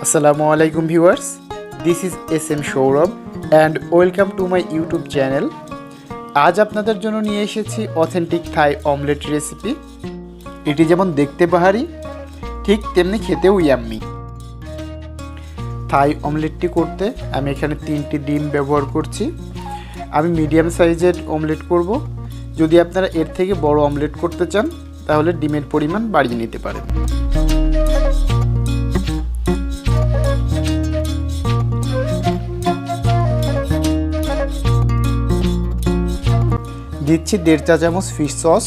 Assalamualaikum viewers, this is SM Shourab and welcome to my YouTube channel. আজ আপনাদের জন্য নিয়ে এসেছি অথেন্টিক থাই অমলেট রেসিপি। এটি যেমন দেখতে বাহারি ঠিক তেমনি খেতেও ইয়াম্মি। থাই অমলেটটি করতে আমি এখানে 3টি ডিম ব্যবহার করছি। আমি মিডিয়াম সাইজের অমলেট করব। যদি আপনারা এর থেকে বড় অমলেট করতে চান তাহলে ডিমের পরিমাণ বাড়িয়ে নিতে পারেন। দিচ্ছি 1.5 চা চামচ ফিশ সস,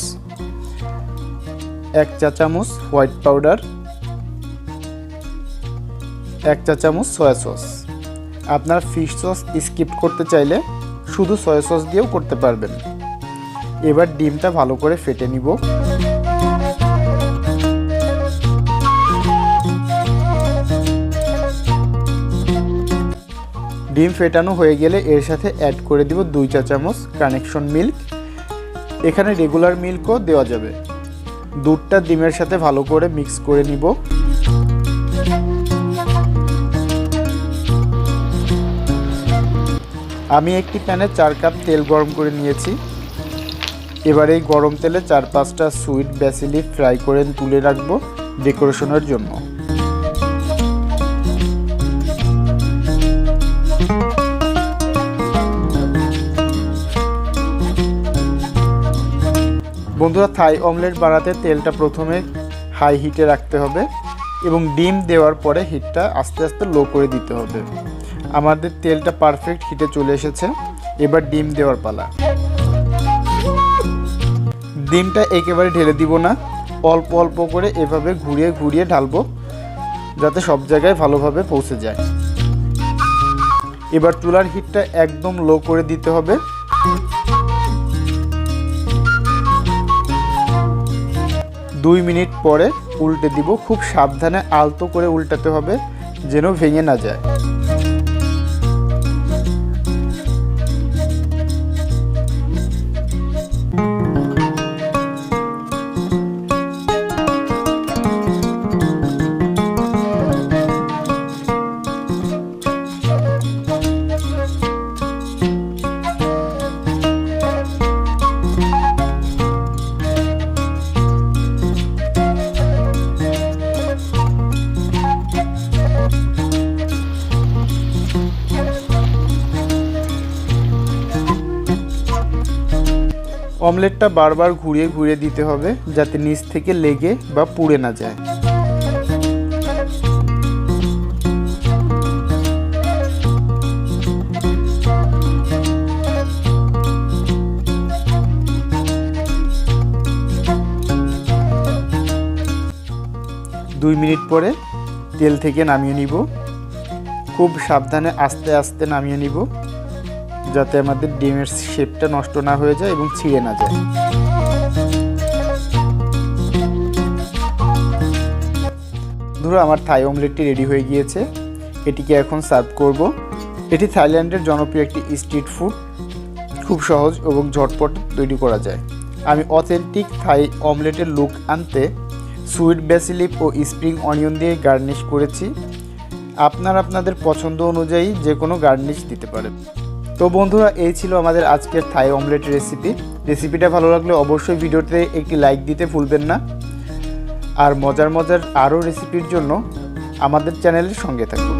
1 চা চামচ হোয়াইট পাউডার, 1 চা চামচ সয়া সস। আপনারা ফিশ সস স্কিপ করতে চাইলে শুধু সয়া সস দিয়েও করতে পারবেন। এবার ডিমটা ভালো করে ফেটে নিব। ডিম ফেটানো হয়ে গেলে এর সাথে অ্যাড করে দিব 2 চা চামচ কানেকশন মিল্ক। এখানে রেগুলার মিল্কও দেওয়া যাবে। দুধটা ডিমের সাথে ভালো করে মিক্স করে নিব। আমি একটি প্যানে 4 কাপ তেল গরম করে নিয়েছি। এবার এই গরম তেলে 4-5টা সুইট ব্যাসিল ফ্রাই করে তুলে রাখবো ডেকোরেশনের জন্য। বন্ধুরা, থাই অমলেট বানাতে তেলটা প্রথমে হাই হিটে রাখতে হবে এবং ডিম দেওয়ার পরে হিটটা আস্তে আস্তে লো করে দিতে হবে। আমাদের তেলটা পারফেক্ট হিটে চলে এসেছে। এবার ডিম দেওয়ার পালা। ডিমটা একেবারে ঢেলে দিব না, অল্প অল্প করে এভাবে ঘুরিয়ে ঘুরিয়ে ঢালবো যাতে সব জায়গায় ভালোভাবে পৌঁছে যায়। এবার চুলার হিটটা একদম লো করে দিতে হবে। দুই মিনিট পরে উল্টে দিব। খুব সাবধানে আলতো করে উল্টাতে হবে যেন ভেঙে না যায়। অমলেটটা বারবার ঘুরিয়ে ঘুরিয়ে দিতে হবে যাতে নিচ থেকে লেগে বা পুড়ে না যায়। দুই মিনিট পরে তেল থেকে নামিয়ে নিব। খুব সাবধানে আস্তে আস্তে নামিয়ে নিব যাতে আমাদের ডিমের শেপটা নষ্ট না হয়ে যায় এবং ছিঁড়ে না যায়। ধরো আমার থাই অমলেটটি রেডি হয়ে গিয়েছে। এটিকে এখন সার্ভ করব। এটি থাইল্যান্ডের জনপ্রিয় একটি স্ট্রিট ফুড। খুব সহজ এবং ঝটপট তৈরি করা যায়। আমি অথেন্টিক থাই অমলেটের লুক আনতে সুইট ব্যাসিল ও স্প্রিং অনিয়ন দিয়ে গার্নিশ করেছি। আপনারা আপনাদের পছন্দ অনুযায়ী যে কোনো গার্নিশ দিতে পারেন। তো বন্ধুরা, এই ছিল আমাদের আজকের থাই অমলেট রেসিপিটা ভালো লাগলে অবশ্যই ভিডিওতে একটি লাইক দিতে ভুলবেন না। আর মজার আরও রেসিপির জন্য আমাদের চ্যানেলের সঙ্গে থাকুন।